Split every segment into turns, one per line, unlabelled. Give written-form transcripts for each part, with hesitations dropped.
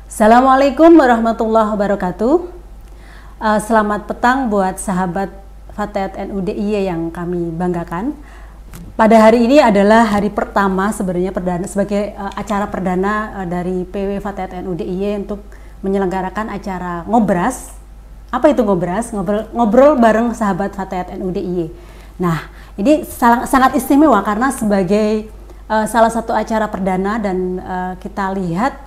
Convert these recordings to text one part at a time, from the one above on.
Assalamualaikum warahmatullahi wabarakatuh. Selamat petang buat sahabat Fatayat NU DIY yang kami banggakan. Pada hari ini adalah hari pertama sebenarnya sebagai acara perdana dari PW Fatayat NU DIY untuk menyelenggarakan acara ngobras. Apa itu ngobras? Ngobrol bareng sahabat Fatayat NU DIY. Nah, ini sangat istimewa karena sebagai salah satu acara perdana dan kita lihat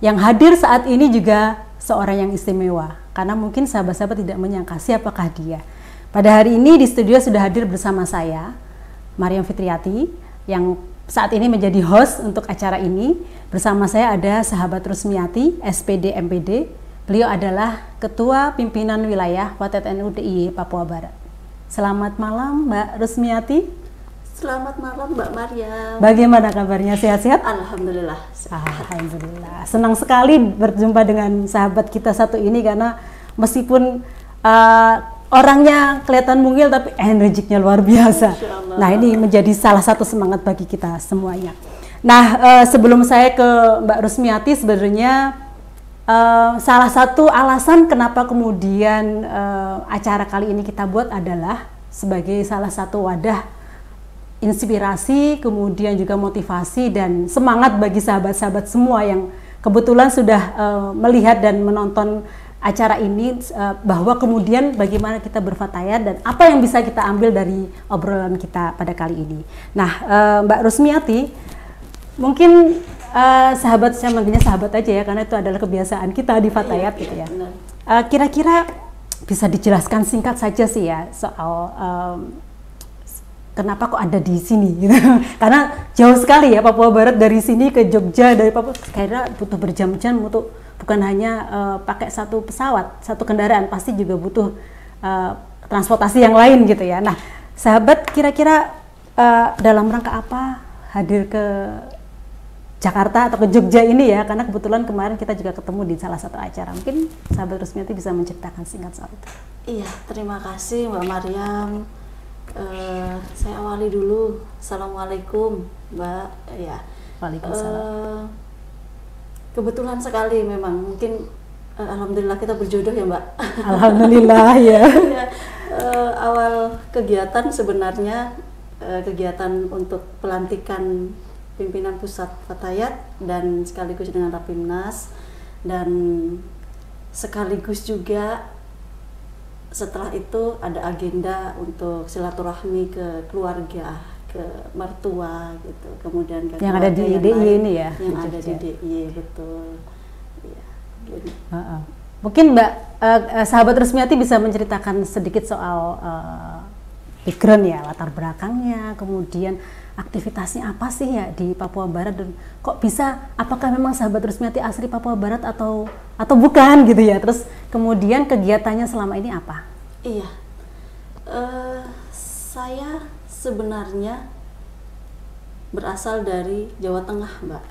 yang hadir saat ini juga seorang yang istimewa, karena mungkin sahabat-sahabat tidak menyangka siapakah dia. Pada hari ini di studio sudah hadir bersama saya, Maryam Fitriati, yang saat ini menjadi host untuk acara ini. Bersama saya ada sahabat Rusmiati, SPD MPD. Beliau adalah Ketua Pimpinan Wilayah Fatayat NU DIY Papua Barat. Selamat malam Mbak Rusmiati.
Selamat malam Mbak Maryam.
Bagaimana kabarnya? Sehat-sehat?
Alhamdulillah.
Alhamdulillah. Senang sekali berjumpa dengan sahabat kita satu ini karena meskipun orangnya kelihatan mungil tapi energiknya luar biasa. Nah, ini menjadi salah satu semangat bagi kita semuanya. Nah, sebelum saya ke Mbak Rusmiati, sebenarnya salah satu alasan kenapa kemudian acara kali ini kita buat adalah sebagai salah satu wadah inspirasi, kemudian juga motivasi dan semangat bagi sahabat-sahabat semua yang kebetulan sudah melihat dan menonton acara ini, bahwa kemudian bagaimana kita berfatayat dan apa yang bisa kita ambil dari obrolan kita pada kali ini. Nah, Mbak Rusmiati, mungkin sahabat, saya manggilnya sahabat aja ya, karena itu adalah kebiasaan kita di fatayat gitu ya. Kira-kira bisa dijelaskan singkat saja sih ya soal kenapa kok ada di sini gitu. Karena jauh sekali ya Papua Barat dari sini ke Jogja, dari Papua kayaknya butuh berjam-jam untuk bukan hanya pakai satu pesawat, satu kendaraan, pasti juga butuh transportasi yang lain gitu ya. Nah, sahabat kira-kira dalam rangka apa hadir ke Jakarta atau ke Jogja ini ya, karena kebetulan kemarin kita juga ketemu di salah satu acara. Mungkin sahabat Rusmiati bisa menceritakan singkat soal itu.
Iya, terima kasih Mbak Maryam. Saya awali dulu. Assalamualaikum Mbak. Ya.
Waalaikumsalam.
Kebetulan sekali memang, mungkin alhamdulillah kita berjodoh ya Mbak.
Alhamdulillah ya.
Awal kegiatan sebenarnya kegiatan untuk pelantikan pimpinan pusat Fatayat dan sekaligus dengan Rapimnas, dan sekaligus juga setelah itu ada agenda untuk silaturahmi ke keluarga, ke mertua gitu, kemudian ke
yang ada di DIY ini ya,
yang ada di DIY, betul ya, gitu.
Mungkin Mbak sahabat Rusmiati bisa menceritakan sedikit soal background ya, latar belakangnya, kemudian aktivitasnya apa sih ya di Papua Barat, dan kok bisa, apakah memang sahabat Rusmiati asli Papua Barat atau bukan gitu ya, terus kemudian kegiatannya selama ini apa?
Iya, saya sebenarnya berasal dari Jawa Tengah Mbak.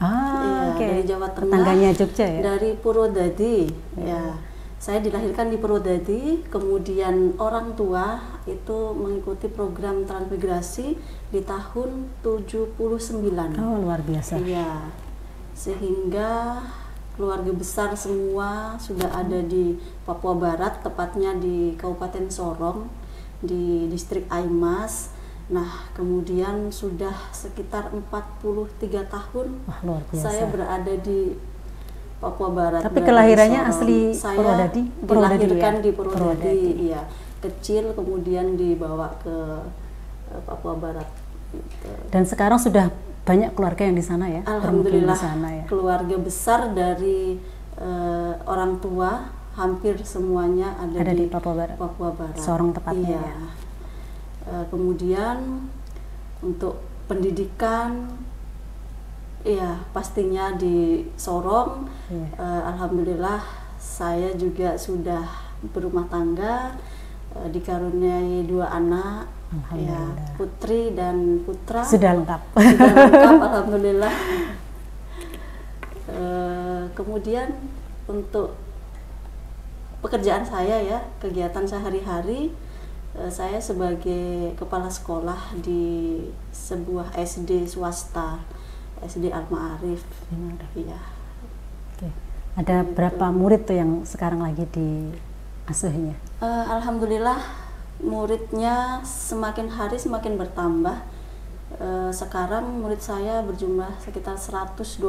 Dari Jawa Tengah,
tetangganya Jogja ya?
Dari Purwodadi ya. Saya dilahirkan di Purwodadi, kemudian orang tua itu mengikuti program transmigrasi di tahun 79.
Oh, luar biasa.
Iya. Sehingga keluarga besar semua sudah ada di Papua Barat, tepatnya di Kabupaten Sorong, di distrik Aimas. Nah, kemudian sudah sekitar 43 tahun.
Wah, luar biasa.
Saya berada di Papua Barat.
Tapi kelahirannya asli
Purwodadi? Dilahirkan di Purwodadi, iya. Kecil kemudian dibawa ke Papua Barat. Gitu.
Dan sekarang sudah banyak keluarga yang di sana ya?
Alhamdulillah,
di sana, ya?
Keluarga besar dari orang tua hampir semuanya ada di
Papua Barat.
Papua Barat.
Sorong tepatnya
iya.
Ya.
Kemudian untuk pendidikan, ya pastinya di Sorong. Alhamdulillah saya juga sudah berumah tangga, dikaruniai 2 anak, ya, putri dan putra.
Sudah lengkap.
Sudah lengkap, alhamdulillah. Kemudian untuk pekerjaan saya ya, kegiatan sehari-hari, Saya sebagai kepala sekolah di sebuah SD swasta, SD Al-Ma'arif. Ya.
Oke. Ada berapa murid tuh yang sekarang lagi diasuhnya?
Alhamdulillah muridnya semakin hari semakin bertambah. Sekarang murid saya berjumlah sekitar 126.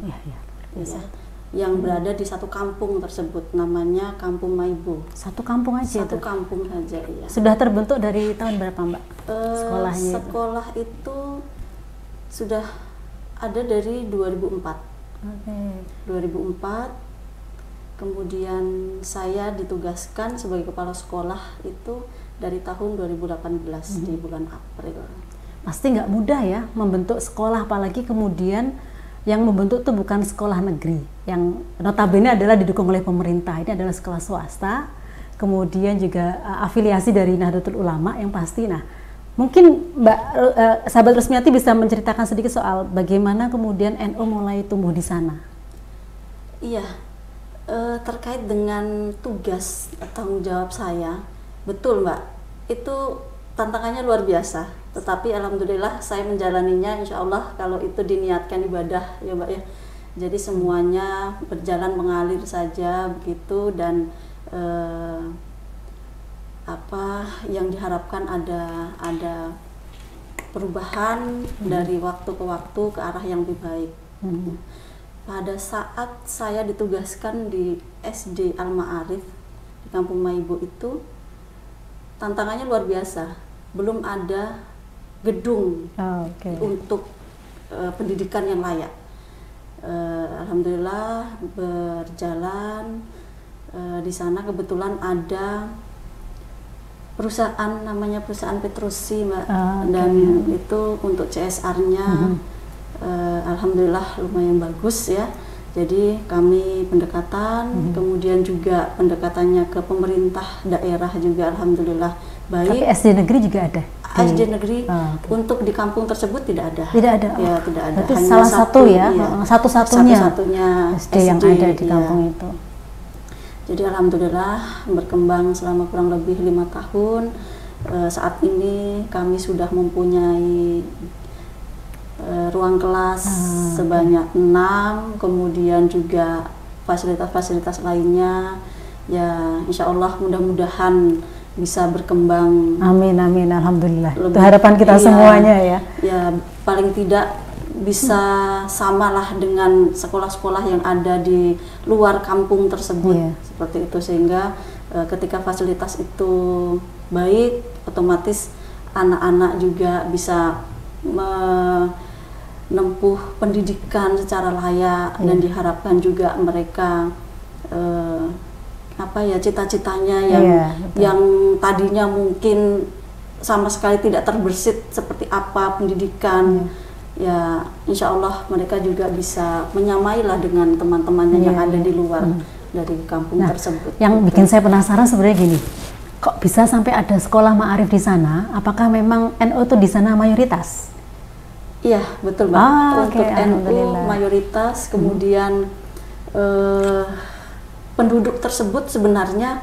Ya. Yang berada di satu kampung tersebut, namanya Kampung Maibo.
Satu kampung aja?
Satu kampung saja, iya.
Sudah terbentuk dari tahun berapa, Mbak? Sekolahnya
sekolah itu sudah ada dari 2004. 2004, kemudian saya ditugaskan sebagai kepala sekolah itu dari tahun 2018 di bulan April.
Pasti nggak mudah ya membentuk sekolah, apalagi kemudian yang membentuk itu bukan sekolah negeri, yang notabene adalah didukung oleh pemerintah. Ini adalah sekolah swasta, kemudian juga afiliasi dari Nahdlatul Ulama yang pasti. Nah, mungkin Mbak sahabat Rusmiati bisa menceritakan sedikit soal bagaimana kemudian NU mulai tumbuh di sana.
Iya, terkait dengan tugas tanggung jawab saya, betul Mbak, itu tantangannya luar biasa. Tetapi alhamdulillah saya menjalaninya, insya Allah kalau itu diniatkan ibadah ya Mbak ya. Jadi semuanya berjalan mengalir saja begitu, dan apa yang diharapkan ada perubahan dari waktu ke waktu ke arah yang lebih baik. Pada saat saya ditugaskan di SD Al-Ma'arif di Kampung Maibo itu, tantangannya luar biasa. Belum ada gedung untuk pendidikan yang layak. Alhamdulillah berjalan. Di sana kebetulan ada perusahaan, namanya perusahaan Petrosi Mbak, dan itu untuk CSR-nya alhamdulillah lumayan bagus ya. Jadi kami pendekatan, kemudian juga pendekatannya ke pemerintah daerah juga alhamdulillah baik.
Tapi SD negeri juga ada?
SD negeri untuk di kampung tersebut tidak ada.
Tidak ada?
Ya, tidak ada.
Berarti
hanya
salah satu ya,
iya,
satu-satunya
SD
yang ada di kampung itu.
Jadi alhamdulillah berkembang selama kurang lebih 5 tahun. Saat ini kami sudah mempunyai ruang kelas sebanyak 6, kemudian juga fasilitas-fasilitas lainnya. Ya, insya Allah mudah-mudahan bisa berkembang.
Amin, amin, alhamdulillah. Itu harapan kita semuanya ya.
Ya, paling tidak bisa samalah dengan sekolah-sekolah yang ada di luar kampung tersebut, seperti itu, sehingga ketika fasilitas itu baik, otomatis anak-anak juga bisa menempuh pendidikan secara layak, dan diharapkan juga mereka cita-citanya yang tadinya mungkin sama sekali tidak terbersit seperti apa pendidikan, ya insya Allah mereka juga bisa menyamailah dengan teman-temannya yang ada di luar dari kampung tersebut.
Yang bikin saya penasaran sebenarnya gini, kok bisa sampai ada sekolah Ma'arif di sana? Apakah memang NU itu di sana mayoritas?
Iya, betul Mbak. Untuk NU mayoritas, kemudian penduduk tersebut sebenarnya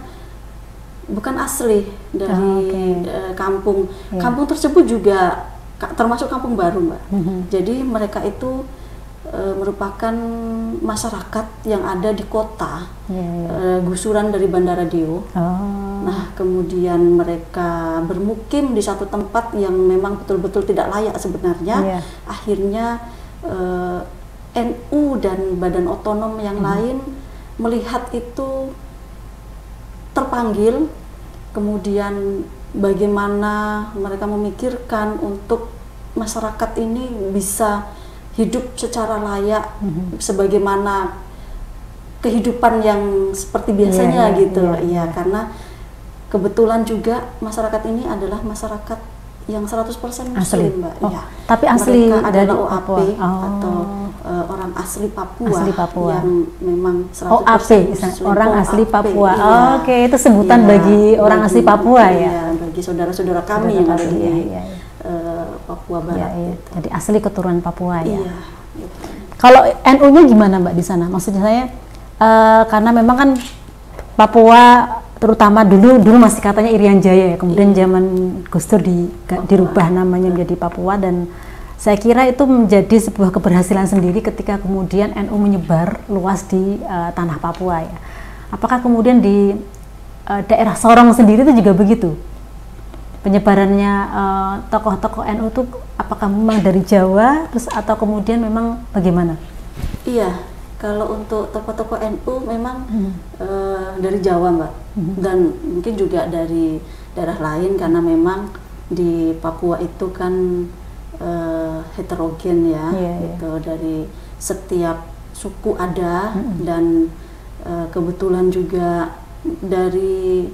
bukan asli dari kampung. Kampung tersebut juga termasuk kampung baru Mbak. Jadi mereka itu merupakan masyarakat yang ada di kota, gusuran dari Bandara Deo. Nah, kemudian mereka bermukim di satu tempat yang memang betul-betul tidak layak sebenarnya. Akhirnya NU dan badan otonom yang lain melihat itu terpanggil, kemudian bagaimana mereka memikirkan untuk masyarakat ini bisa hidup secara layak, sebagaimana kehidupan yang seperti biasanya karena kebetulan juga masyarakat ini adalah masyarakat yang 100% muslim Mbak.
Tapi asli
mereka
dari
adalah OAP atau orang asli Papua, yang memang 100% muslim.
Orang asli Papua. Itu sebutan bagi orang asli Papua ya.
Bagi saudara-saudara kami yang ada di Papua Barat.
Jadi asli keturunan Papua ya. Kalau NU-nya gimana Mbak di sana? Maksudnya saya karena memang kan Papua terutama dulu masih katanya Irian Jaya ya, kemudian zaman Gus Dur dirubah namanya menjadi Papua, dan saya kira itu menjadi sebuah keberhasilan sendiri ketika kemudian NU menyebar luas di tanah Papua ya. Apakah kemudian di daerah Sorong sendiri itu juga begitu? Penyebarannya tokoh-tokoh NU itu apakah memang dari Jawa terus atau kemudian memang bagaimana?
Iya, kalau untuk tokoh-tokoh NU memang dari Jawa Mbak, dan mungkin juga dari daerah lain karena memang di Papua itu kan heterogen ya, itu dari setiap suku ada, dan kebetulan juga dari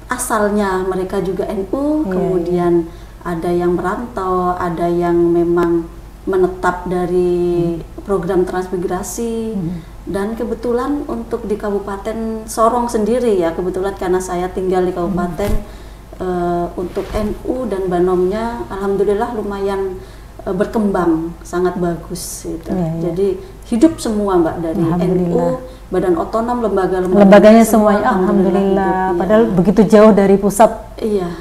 asalnya mereka juga NU, kemudian ada yang merantau, ada yang memang menetap dari program transmigrasi, dan kebetulan untuk di Kabupaten Sorong sendiri ya, kebetulan karena saya tinggal di kabupaten, untuk NU dan Banomnya alhamdulillah lumayan berkembang sangat bagus gitu. Jadi hidup semua Mbak, dari NU, Badan Otonom, lembaganya
semuanya alhamdulillah. Padahal begitu jauh dari pusat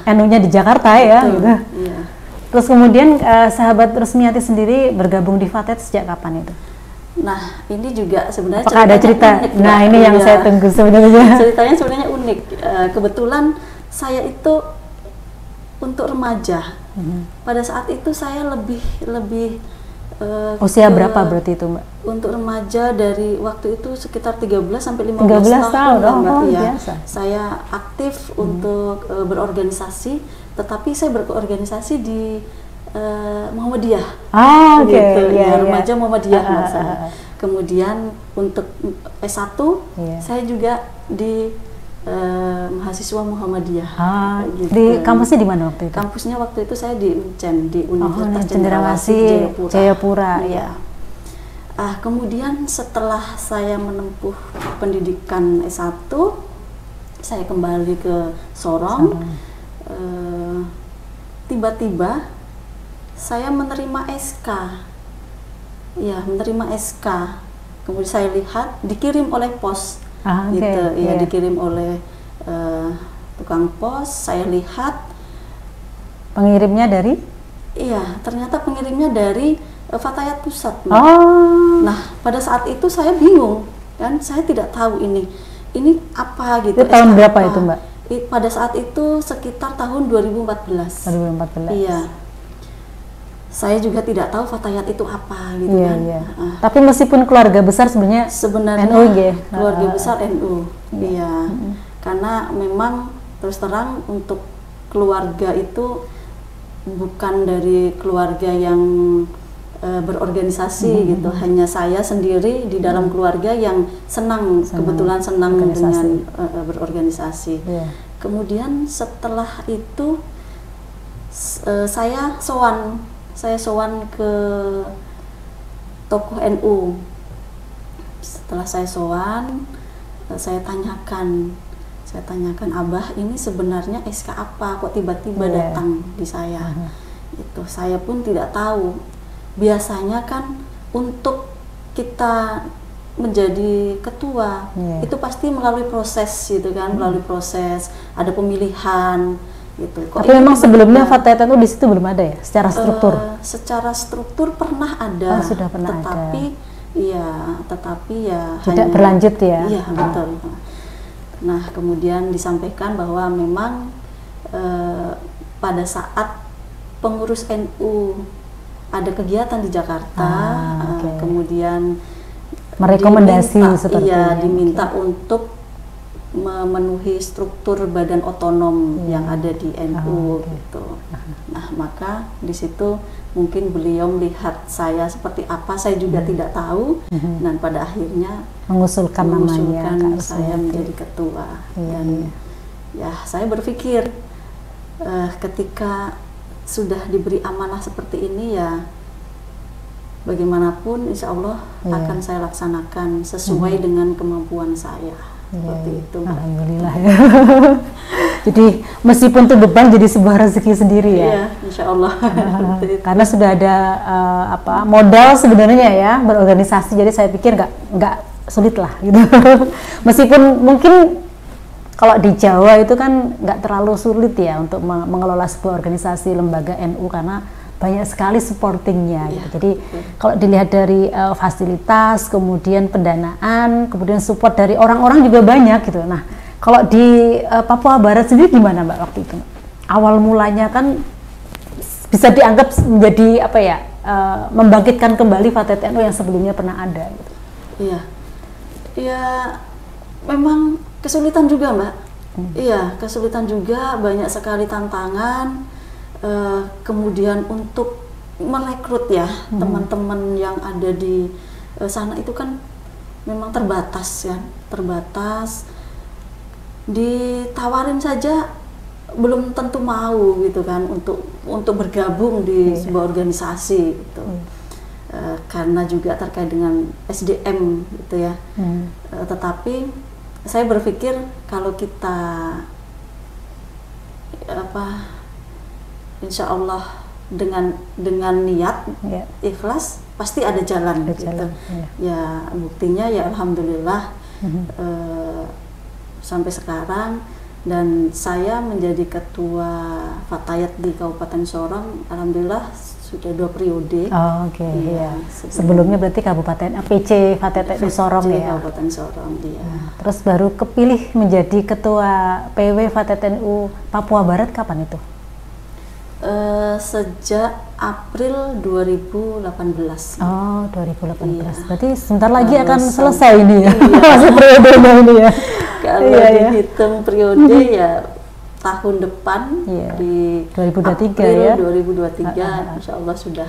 NU-nya di Jakarta ya gitu. Terus kemudian sahabat Rusmiati sendiri bergabung di Fathet sejak kapan itu?
Nah, ini juga sebenarnya
apakah ada cerita?
Unik,
nah, ini yang saya tunggu sebenarnya.
Ceritanya sebenarnya unik. Kebetulan saya itu untuk remaja. Pada saat itu saya lebih
usia berapa berarti itu, Mbak?
Untuk remaja dari waktu itu sekitar 13 sampai 15
tahun Mbak.
Ya. Saya aktif untuk berorganisasi, tetapi saya berorganisasi di Muhammadiyah. Gitu. Remaja Muhammadiyah saya. Kemudian untuk S1 saya juga di mahasiswa Muhammadiyah.
Gitu. Di kampusnya di mana waktu itu?
Kampusnya waktu itu saya di UNCEN, di Universitas
Cendrawasih Jayapura.
Ya. Kemudian setelah saya menempuh pendidikan S1, saya kembali ke Sorong. Tiba-tiba saya menerima SK. Ya, menerima SK. Kemudian saya lihat dikirim oleh pos. Gitu ya, dikirim oleh tukang pos. Saya lihat
pengirimnya dari?
Iya, ternyata pengirimnya dari Fatayat Pusat. Nah, pada saat itu saya bingung kan, saya tidak tahu ini apa gitu.
Itu tahun berapa itu, Mbak?
Pada saat itu sekitar tahun 2014.
2014.
Iya. Saya juga tidak tahu Fatayat itu apa gitu kan.
Tapi meskipun keluarga besar sebenarnya NU
keluarga besar NU. Iya. Karena memang terus terang untuk keluarga itu bukan dari keluarga yang berorganisasi gitu. Hanya saya sendiri di dalam keluarga yang kebetulan senang dengan berorganisasi. Kemudian setelah itu saya sowan ke tokoh NU. Setelah saya sowan, saya tanyakan, Abah, ini sebenarnya SK apa kok tiba-tiba datang di saya? Itu saya pun tidak tahu. Biasanya kan untuk kita menjadi ketua itu pasti melalui proses gitu kan, melalui proses, ada pemilihan gitu.
Tapi memang sebelumnya Fatayat itu di situ belum ada ya, secara struktur?
Secara struktur pernah ada,
sudah pernah
tetapi
tidak hanya berlanjut ya.
Iya, betul. Nah, kemudian disampaikan bahwa memang pada saat pengurus NU ada kegiatan di Jakarta, kemudian
merekomendasi seperti
diminta untuk memenuhi struktur badan otonom yang ada di NU gitu. Nah, maka di situ mungkin beliau melihat saya seperti apa, saya juga tidak tahu, dan pada akhirnya
mengusulkan namanya
saya menjadi ketua. Dan ya saya berpikir ketika sudah diberi amanah seperti ini ya, bagaimanapun insya Allah akan saya laksanakan sesuai dengan kemampuan saya. Seperti itu.
Alhamdulillah ya. Jadi meskipun itu beban jadi sebuah rezeki sendiri ya.
Iya, insya Allah.
Karena sudah ada modal sebenarnya ya berorganisasi, jadi saya pikir nggak sulit lah gitu. Meskipun mungkin kalau di Jawa itu kan nggak terlalu sulit ya untuk mengelola sebuah organisasi lembaga NU karena banyak sekali supportingnya. Gitu. Jadi kalau dilihat dari fasilitas, kemudian pendanaan, kemudian support dari orang-orang juga banyak gitu. Nah, kalau di Papua Barat sendiri gimana Mbak waktu itu? Awal mulanya kan bisa dianggap menjadi apa ya, membangkitkan kembali Fatayat NU yang sebelumnya pernah ada. Gitu.
Iya, ya memang kesulitan juga Mbak. Iya, kesulitan juga, banyak sekali tantangan. Kemudian untuk merekrut ya teman-teman yang ada di sana itu kan memang terbatas ya, terbatas. Ditawarin saja belum tentu mau gitu kan untuk bergabung di sebuah organisasi gitu. Karena juga terkait dengan SDM gitu ya. Tetapi saya berpikir kalau kita insya Allah dengan niat ikhlas pasti ada jalan gitu. Ya buktinya ya alhamdulillah sampai sekarang, dan saya menjadi ketua Fatayat di Kabupaten Sorong alhamdulillah sudah 2 periode.
Iya. Sebelumnya berarti Kabupaten PC Fatayat NU Sorong ya.
Kabupaten Sorong dia.
Terus baru kepilih menjadi ketua PW Fatayat NU Papua Barat kapan itu?
Sejak April 2018.
2018.
Iya.
Berarti sebentar lagi akan selesai ini ya. Masih periodenya ini ya.
Kalau dihitung periode ya tahun depan di
2023
April
ya.
2023 Insya Allah sudah.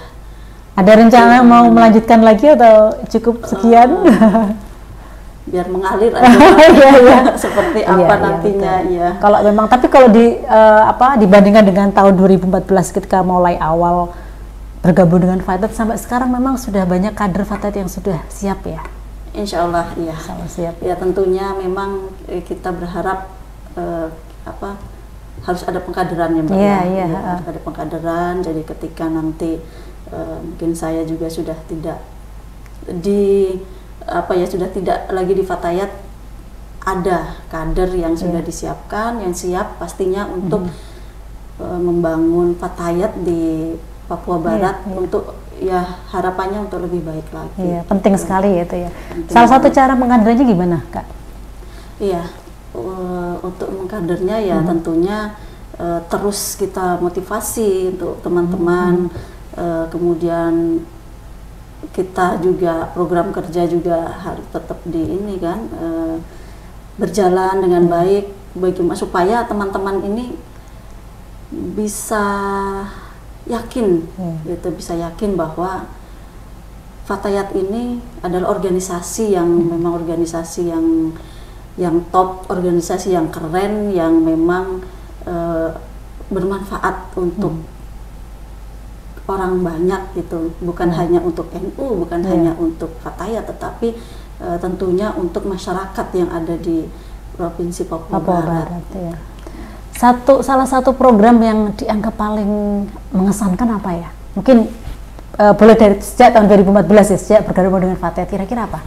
Ada rencana mau melanjutkan lagi atau cukup sekian?
Biar mengalir aja seperti apa nantinya ya.
Kalau memang, tapi kalau dibandingkan dengan tahun 2014 ketika mulai awal bergabung dengan Fatayat sampai sekarang memang sudah banyak kader Fatayat yang sudah siap ya.
Insya Allah ya.
Siap.
Ya tentunya memang kita berharap harus ada pengkaderannya Mbak. Harus ada pengkaderan. Jadi ketika nanti mungkin saya juga sudah tidak sudah tidak lagi di Fatayat, ada kader yang sudah disiapkan, yang siap pastinya untuk membangun Fatayat di Papua Barat untuk harapannya untuk lebih baik lagi.
Iya, penting sekali itu ya. Salah satu cara mengkadernya gimana, Kak?
Iya, untuk mengkadernya ya tentunya terus kita motivasi untuk teman-teman, kemudian kita juga program kerja juga harus tetap berjalan dengan baik supaya teman-teman ini bisa yakin bisa yakin bahwa Fatayat ini adalah organisasi yang memang organisasi yang top, organisasi yang keren, yang memang bermanfaat untuk orang banyak gitu, bukan hanya untuk NU, bukan hanya untuk Fatayat, tetapi tentunya untuk masyarakat yang ada di Provinsi Papua Barat.
Ya. Salah satu program yang dianggap paling mengesankan apa ya? Mungkin boleh dari sejak tahun 2014 ya, sejak bergabung dengan Fatayat, kira-kira apa?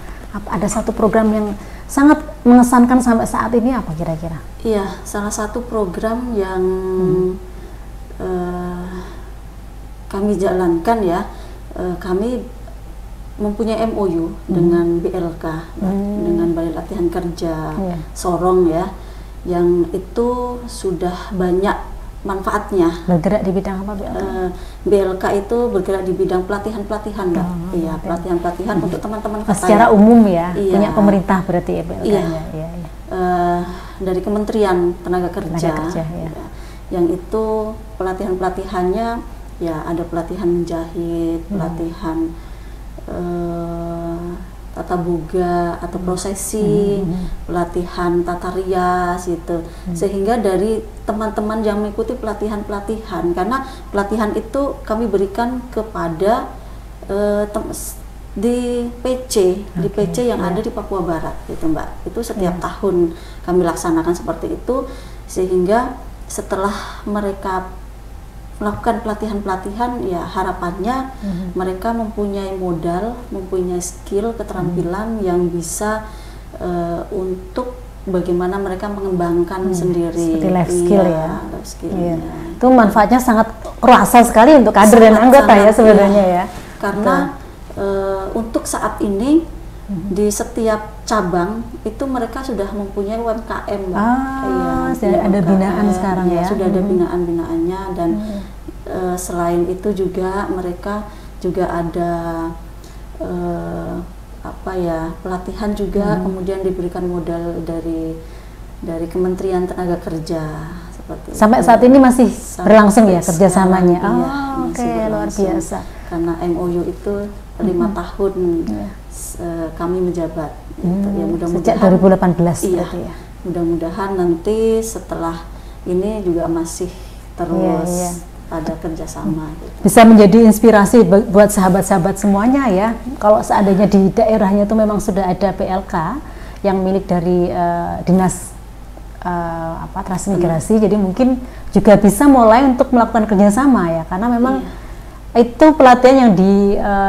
Ada satu program yang sangat mengesankan sampai saat ini apa kira-kira?
Iya, salah satu program yang kami jalankan ya, kami mempunyai MOU dengan BLK, dengan Balai Latihan Kerja Sorong ya, yang itu sudah banyak manfaatnya.
Bergerak di bidang apa BLK?
BLK itu bergerak di bidang pelatihan-pelatihan, Mbak. Iya, pelatihan-pelatihan untuk teman-teman Fatayat.
Secara umum ya, punya pemerintah berarti ya BLK-nya.
Iya. Dari Kementerian Tenaga Kerja. Yang itu pelatihan-pelatihannya ya ada pelatihan menjahit, pelatihan tata boga atau prosesi, pelatihan tata rias gitu. Sehingga dari teman-teman yang mengikuti pelatihan-pelatihan, karena pelatihan itu kami berikan kepada di PC yang ada di Papua Barat gitu Mbak. Itu setiap tahun kami laksanakan seperti itu, sehingga setelah mereka melakukan pelatihan-pelatihan ya harapannya mereka mempunyai modal, mempunyai skill, keterampilan yang bisa untuk bagaimana mereka mengembangkan sendiri.
Seperti life skill ya.
Life skill.
Iya. Itu manfaatnya sangat kerasa sekali untuk kader dan anggota ya sebenarnya ya.
Karena untuk saat ini di setiap cabang itu mereka sudah mempunyai UMKM, Mbak.
Sudah ada binaan sekarang ya.
Sudah ada binaan-binaannya dan selain itu juga mereka juga ada pelatihan juga, kemudian diberikan modal dari Kementerian Tenaga Kerja seperti
sampai
itu.
saat ini masih berlangsung ya kerjasamanya.
Iya,
Oke, luar biasa.
Karena MOU itu 5 tahun kami menjabat. Gitu. Ya,
sejak 2018
iya,
berarti ya.
Mudah-mudahan nanti setelah ini juga masih terus ada kerjasama. Gitu.
Bisa menjadi inspirasi buat sahabat-sahabat semuanya ya. Kalau seandainya di daerahnya itu memang sudah ada PLK yang milik dari dinas transmigrasi, jadi mungkin juga bisa mulai untuk melakukan kerjasama ya, karena memang itu pelatihan yang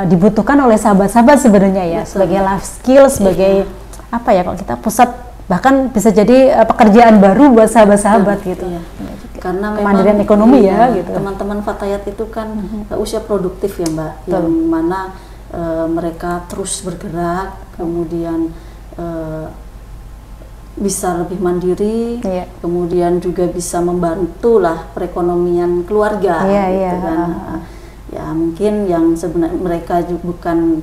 dibutuhkan oleh sahabat-sahabat sebenarnya ya. Betul. Sebagai life skill, sebagai kalau kita pusat, bahkan bisa jadi pekerjaan baru buat sahabat-sahabat gitu.
Karena
kemandirian ekonomi ya gitu.
Teman-teman Fatayat itu kan usia produktif ya, Mbak. Betul. Yang mana mereka terus bergerak, kemudian bisa lebih mandiri, kemudian juga bisa membantu lah perekonomian keluarga gitu kan. Ya mungkin yang sebenarnya mereka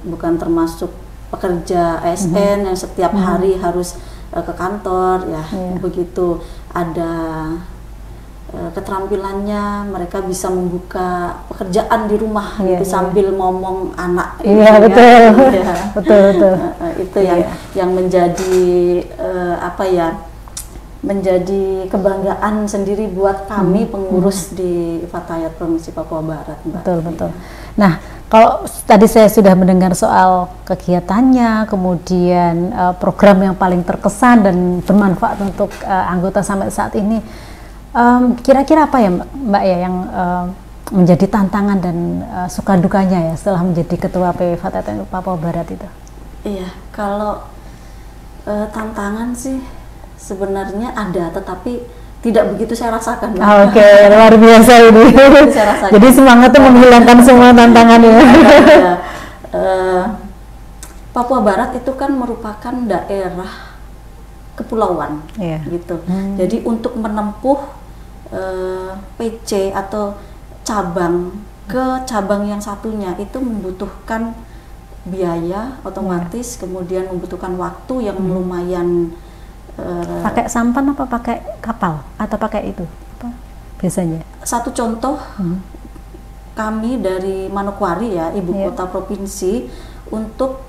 bukan termasuk pekerja ASN yang setiap hari harus ke kantor ya, begitu ada keterampilannya mereka bisa membuka pekerjaan di rumah gitu sambil ngomong anak.
Betul. Betul.
Itu yang menjadi menjadi kebanggaan sendiri buat kami pengurus di Fatayat Provinsi Papua Barat, Mbak.
Betul. Nah, kalau tadi saya sudah mendengar soal kegiatannya, kemudian program yang paling terkesan dan bermanfaat untuk anggota sampai saat ini, kira-kira apa ya Mbak ya yang menjadi tantangan dan suka dukanya ya setelah menjadi ketua PW Fatayat Papua Barat itu? Iya,
kalau tantangan sih sebenarnya ada, tetapi tidak begitu saya rasakan.
Oke, luar biasa ini. Jadi semangatnya menghilangkan semua tantangannya.
Papua Barat itu kan merupakan daerah kepulauan, gitu. Jadi untuk menempuh PC atau cabang ke cabang yang satunya itu membutuhkan biaya otomatis, kemudian membutuhkan waktu yang lumayan.
Pakai sampan apa pakai kapal atau pakai itu apa biasanya?
Satu contoh, kami dari Manokwari ya, ibu kota provinsi, untuk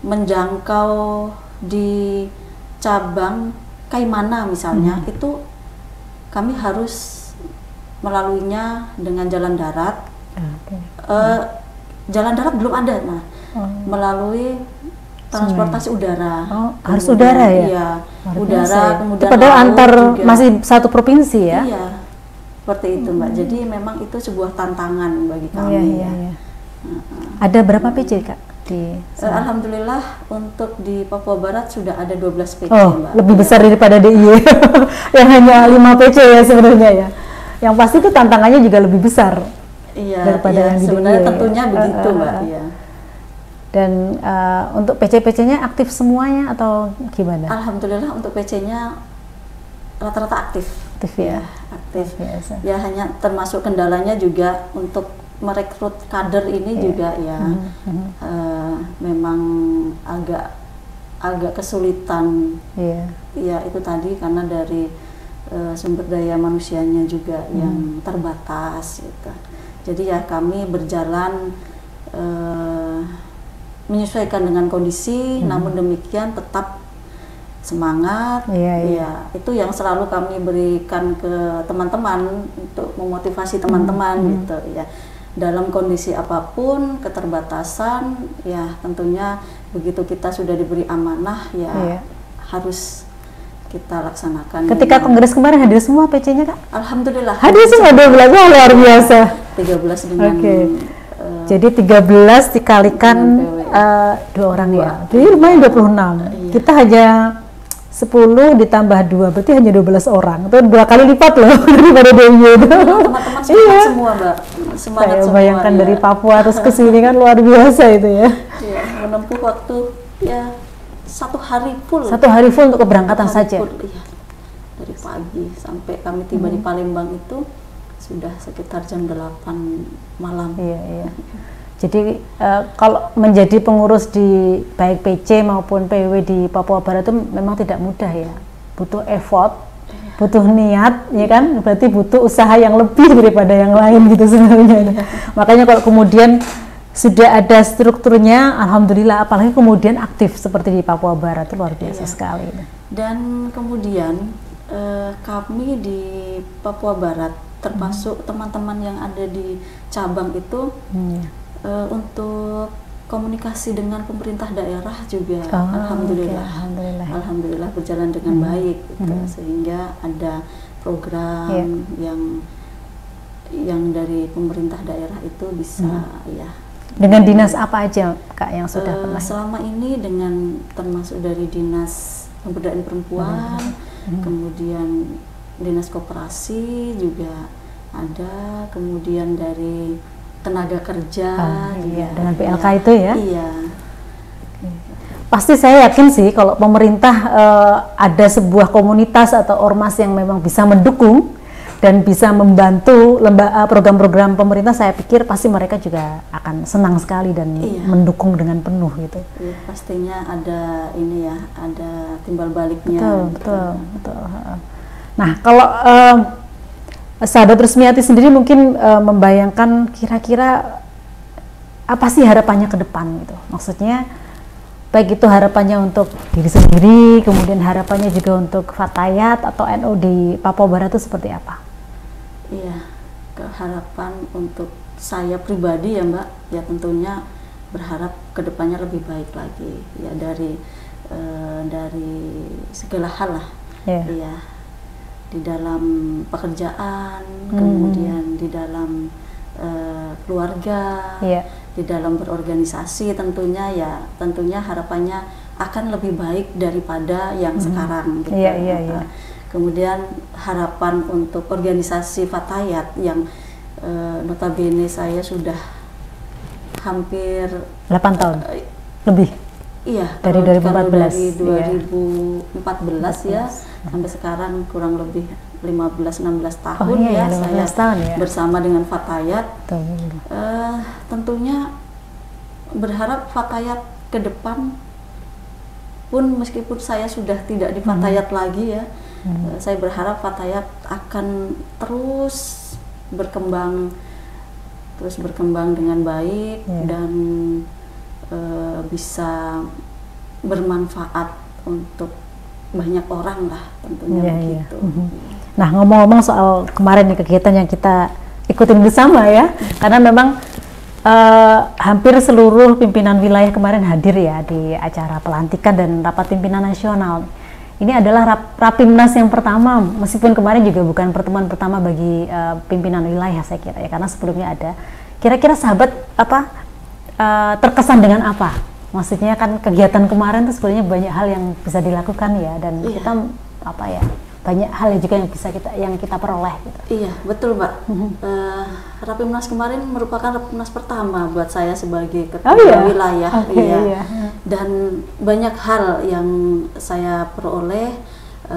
menjangkau di cabang Kaimana misalnya, itu kami harus melaluinya dengan jalan darat. Jalan darat belum ada, melalui transportasi udara.
Harus udara ya?
Iya, udara, kemudian
itu padahal antar juga. Masih satu provinsi ya?
Iya, seperti itu Mbak. Jadi memang itu sebuah tantangan bagi kami. Iya.
Ada berapa PC Kak?
Alhamdulillah untuk di Papua Barat sudah ada 12 PC, Mbak.
Lebih besar daripada DIY yang hanya 5 PC ya sebenarnya ya. Yang pasti itu tantangannya juga lebih besar daripada yang di DIY.
Sebenarnya tentunya begitu Mbak. Iya.
Dan untuk PC-PC-nya aktif semuanya atau gimana?
Alhamdulillah untuk PC-nya rata-rata aktif.
Aktif ya?
Aktif. Biasa. Ya hanya termasuk kendalanya juga untuk merekrut kader ini juga ya memang agak kesulitan. Ya itu tadi karena dari sumber daya manusianya juga yang terbatas gitu. Jadi ya kami berjalan menyesuaikan dengan kondisi, namun demikian tetap semangat. Ya, itu yang selalu kami berikan ke teman-teman untuk memotivasi teman-teman gitu ya. Dalam kondisi apapun, keterbatasan, ya tentunya begitu kita sudah diberi amanah ya harus kita laksanakan.
Ketika kongres kemarin hadir semua PC-nya Kak?
Alhamdulillah.
Hadir semua 12, luar biasa.
13 dengan
jadi 13 dikalikan 2 orang ya. Jadi lumayan 26. Kita hanya 10 ditambah 2 berarti hanya 12 orang. Itu 2 kali lipat loh daripada DIY itu.
Teman-teman semangat semua, Mbak. Semangat
Saya
semua.
bayangkan
Ya.
dari Papua terus ke sini kan luar biasa itu ya.
Iya, menempuh waktu ya 1 hari full.
1 hari full untuk keberangkatan
Hari
saja.
full, iya. Dari pagi sampai kami tiba di Palembang itu sudah sekitar jam 8 malam.
Iya, iya. Jadi kalau menjadi pengurus di baik PC maupun PW di Papua Barat itu memang tidak mudah ya. Butuh effort, butuh niat, ya kan? Berarti butuh usaha yang lebih daripada yang lain gitu sebenarnya. Makanya kalau kemudian sudah ada strukturnya, alhamdulillah. Apalagi kemudian aktif seperti di Papua Barat itu luar biasa sekali.
Dan kemudian kami di Papua Barat, termasuk teman-teman yang ada di cabang itu, untuk komunikasi dengan pemerintah daerah juga alhamdulillah,
okay.
alhamdulillah berjalan dengan baik gitu. Sehingga ada program yang dari pemerintah daerah itu bisa ya.
Dengan dinas apa aja Kak yang sudah pernah?
Selama ini dengan termasuk dari Dinas Pemberdayaan Perempuan, kemudian Dinas Koperasi juga ada, kemudian dari Tenaga Kerja juga,
dengan PLK itu ya?
Iya.
Pasti saya yakin sih kalau pemerintah ada sebuah komunitas atau ormas yang memang bisa mendukung dan bisa membantu program-program pemerintah, saya pikir pasti mereka juga akan senang sekali dan mendukung dengan penuh gitu.
Iya, pastinya ada ini ya, ada timbal baliknya.
Betul. Nah, kalau Sahabat Rusmiati sendiri mungkin membayangkan kira-kira apa sih harapannya ke depan gitu. Maksudnya baik itu harapannya untuk diri sendiri, kemudian harapannya juga untuk Fatayat atau NU di Papua Barat itu seperti apa?
Iya, harapan untuk saya pribadi ya Mbak, ya tentunya berharap ke depannya lebih baik lagi ya dari segala hal lah. Iya. Di dalam pekerjaan, kemudian di dalam keluarga, di dalam berorganisasi tentunya harapannya akan lebih baik daripada yang sekarang gitu. Kemudian harapan untuk organisasi Fatayat yang notabene saya sudah hampir
8 tahun lebih.
Iya,
dari 2014.
Dari 2014 ya sampai sekarang kurang lebih 15-16 tahun saya bersama dengan Fatayat. Tentunya berharap Fatayat ke depan pun meskipun saya sudah tidak di Fatayat lagi ya, saya berharap Fatayat akan terus berkembang dengan baik dan bisa bermanfaat untuk banyak orang lah tentunya begitu. Nah,
ngomong-ngomong soal kemarin nih kegiatan yang kita ikutin bersama ya, karena memang hampir seluruh pimpinan wilayah kemarin hadir ya di acara pelantikan dan rapat pimpinan nasional. Ini adalah Rapimnas yang pertama, meskipun kemarin juga bukan pertemuan pertama bagi pimpinan wilayah saya kira ya, karena sebelumnya ada. Kira-kira sahabat terkesan dengan apa? Maksudnya kan kegiatan kemarin itu sebenarnya banyak hal yang bisa dilakukan ya, dan kita banyak hal juga yang kita peroleh gitu.
Iya, betul Mbak. Rapimnas kemarin merupakan Rapimnas pertama buat saya sebagai ketua wilayah. Dan banyak hal yang saya peroleh,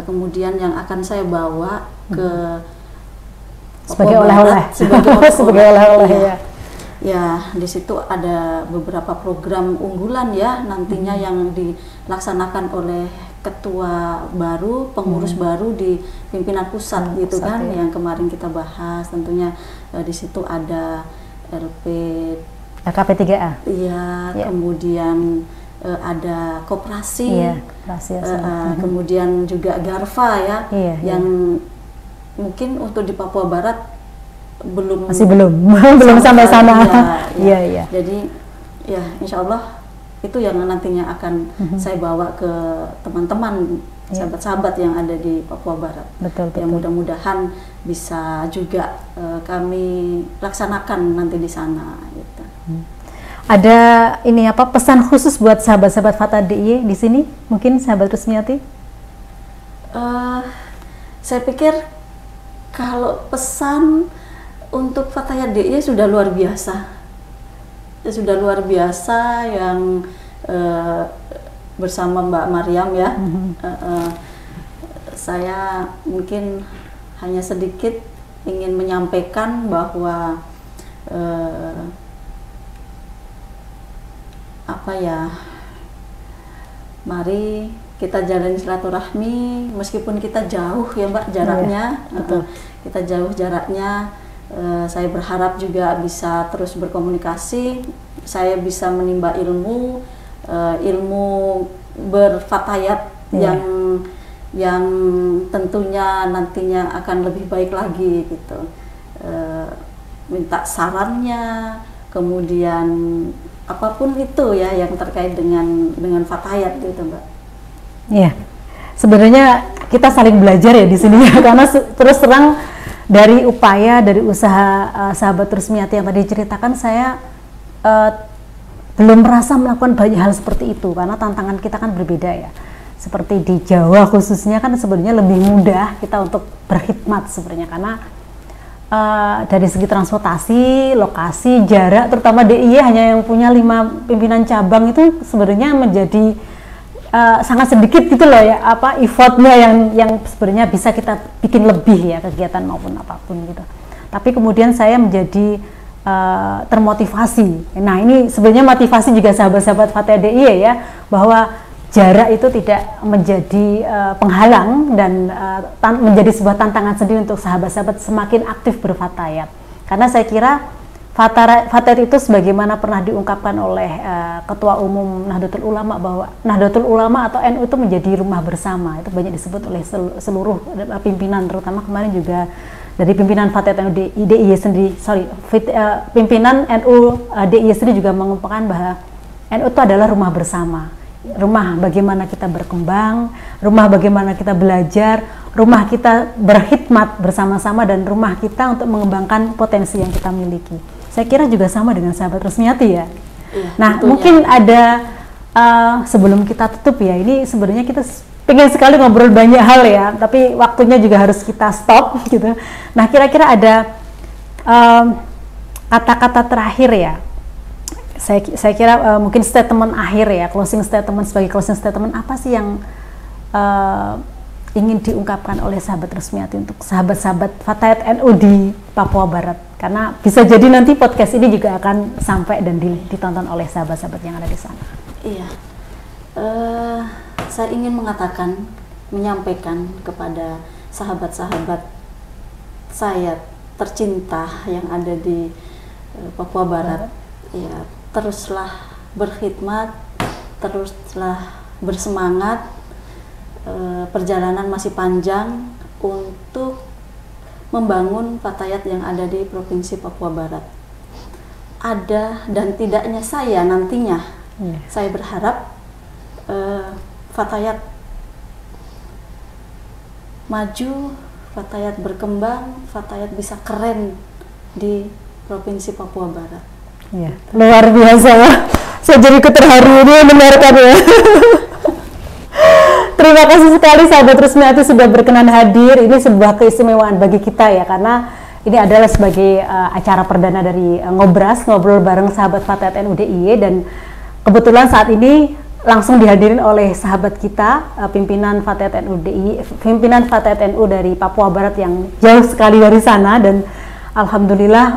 kemudian yang akan saya bawa ke
sebagai oleh-oleh. Sebagai oleh-oleh.
Ya, di situ ada beberapa program unggulan ya nantinya yang dilaksanakan oleh ketua baru, pengurus baru di pimpinan pusat gitu kan, yang kemarin kita bahas. Tentunya di situ ada
KP3A.
Iya, kemudian ada koperasi, kemudian juga Garfa ya, yang mungkin untuk di Papua Barat masih belum sampai sana. Iya. Jadi ya insya Allah itu yang nantinya akan saya bawa ke teman-teman, sahabat-sahabat yang ada di Papua Barat.
Betul.
Yang mudah-mudahan bisa juga kami laksanakan nanti di sana. Gitu.
Ada pesan khusus buat sahabat-sahabat Fatah DIY di sini? Mungkin sahabat Rusmiati?
Saya pikir kalau pesan untuk Fatayat DIY sudah luar biasa. Sudah luar biasa yang bersama Mbak Maryam ya. Saya mungkin hanya sedikit ingin menyampaikan bahwa mari kita jalin silaturahmi meskipun kita jauh ya Mbak jaraknya.
Betul.
Kita jauh jaraknya. Saya berharap juga bisa terus berkomunikasi. Saya bisa menimba ilmu berfatayat yang tentunya nantinya akan lebih baik lagi gitu. Minta sarannya, kemudian apapun itu ya yang terkait dengan fatayat gitu Mbak.
Iya, sebenarnya kita saling belajar ya di sini ya, karena terus terang dari usaha Sahabat Rusmiati yang tadi ceritakan, saya belum merasa melakukan banyak hal seperti itu karena tantangan kita kan berbeda ya. Seperti di Jawa khususnya kan sebenarnya lebih mudah kita untuk berkhidmat sebenarnya, karena dari segi transportasi, lokasi, jarak, terutama DIY hanya yang punya 5 pimpinan cabang itu sebenarnya menjadi sangat sedikit gitu loh ya, effortnya yang sebenarnya bisa kita bikin lebih ya, kegiatan maupun apapun gitu. Tapi kemudian saya menjadi termotivasi. Nah ini sebenarnya motivasi juga sahabat-sahabat Fatayat DIY ya, bahwa jarak itu tidak menjadi penghalang dan menjadi sebuah tantangan sendiri untuk sahabat-sahabat semakin aktif berfatayat. Karena saya kira fatayat itu sebagaimana pernah diungkapkan oleh Ketua Umum Nahdlatul Ulama, bahwa Nahdlatul Ulama atau NU itu menjadi rumah bersama. Itu banyak disebut oleh seluruh pimpinan, terutama kemarin juga dari pimpinan Fatayat NU DIY sendiri, pimpinan NU DIY sendiri juga mengumpulkan bahwa NU itu adalah rumah bersama. Rumah bagaimana kita berkembang, rumah bagaimana kita belajar, rumah kita berkhidmat bersama-sama, dan rumah kita untuk mengembangkan potensi yang kita miliki. Saya kira juga sama dengan Sahabat Rusmiati ya. Nah, tentunya. Mungkin ada sebelum kita tutup ya, ini sebenarnya kita pengen sekali ngobrol banyak hal ya, tapi waktunya juga harus kita stop gitu. Nah, kira-kira ada kata-kata terakhir ya. Saya kira mungkin statement akhir ya, closing statement, sebagai closing statement apa sih yang ingin diungkapkan oleh Sahabat Rusmiati untuk sahabat-sahabat Fatayat NU di Papua Barat? Karena bisa jadi nanti podcast ini juga akan sampai dan ditonton oleh sahabat-sahabat yang ada di sana.
Iya, saya ingin menyampaikan kepada sahabat-sahabat saya tercinta yang ada di Papua Barat, ya, teruslah berkhidmat, teruslah bersemangat. Perjalanan masih panjang untuk membangun fatayat yang ada di Provinsi Papua Barat. Ada dan tidaknya saya nantinya, saya berharap fatayat maju, fatayat berkembang, fatayat bisa keren di Provinsi Papua Barat.
Ya, luar biasa ya. Saya jadi terharu ini mendengarkan ya. Terima kasih sekali Sahabat Rusmiati sudah berkenan hadir. Ini sebuah keistimewaan bagi kita ya, karena ini adalah sebagai acara perdana dari Ngobras, ngobrol bareng sahabat Fatayat NU DIY, dan kebetulan saat ini langsung dihadirin oleh sahabat kita, pimpinan Fatayat NU DIY, pimpinan Fatayat NU dari Papua Barat yang jauh sekali dari sana, dan alhamdulillah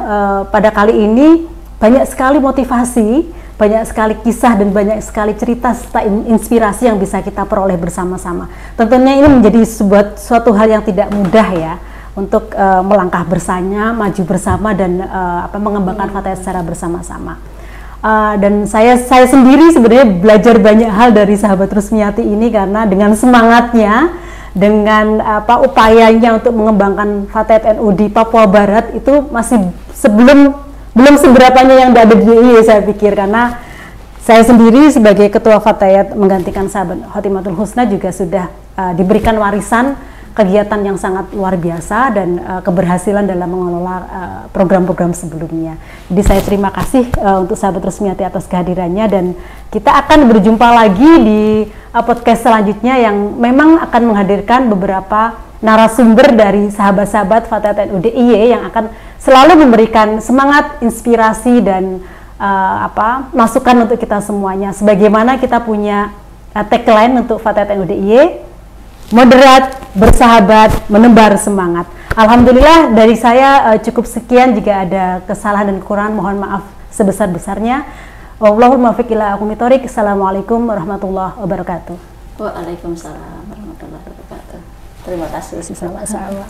pada kali ini banyak sekali motivasi, banyak sekali kisah, dan banyak sekali cerita serta inspirasi yang bisa kita peroleh bersama-sama. Tentunya ini menjadi suatu hal yang tidak mudah ya, untuk melangkah bersama, maju bersama, dan mengembangkan fatayat secara bersama-sama. Dan saya sendiri sebenarnya belajar banyak hal dari Sahabat Rusmiati ini, karena dengan semangatnya, dengan upayanya untuk mengembangkan fatayat NU di Papua Barat itu masih belum seberapanya yang ada di DIY, saya pikir, karena saya sendiri sebagai ketua fatayat menggantikan sahabat Khotimatul Husna juga sudah diberikan warisan kegiatan yang sangat luar biasa dan keberhasilan dalam mengelola program-program sebelumnya. Jadi saya terima kasih untuk sahabat Rusmiati atas kehadirannya, dan kita akan berjumpa lagi di podcast selanjutnya yang memang akan menghadirkan beberapa narasumber dari sahabat-sahabat Fatayat NU DIY yang akan selalu memberikan semangat, inspirasi dan masukan untuk kita semuanya. Sebagaimana kita punya tagline untuk Fatayat NU DIY, moderat, bersahabat, menebar semangat. Alhamdulillah dari saya cukup sekian. Jika ada kesalahan dan kekurangan mohon maaf sebesar-besarnya. Wallahul muwaffiq ila aqwamit thoriq. Assalamualaikum warahmatullahi wabarakatuh.
Waalaikumsalam warahmatullahi wabarakatuh. Terima kasih.
Sama-sama.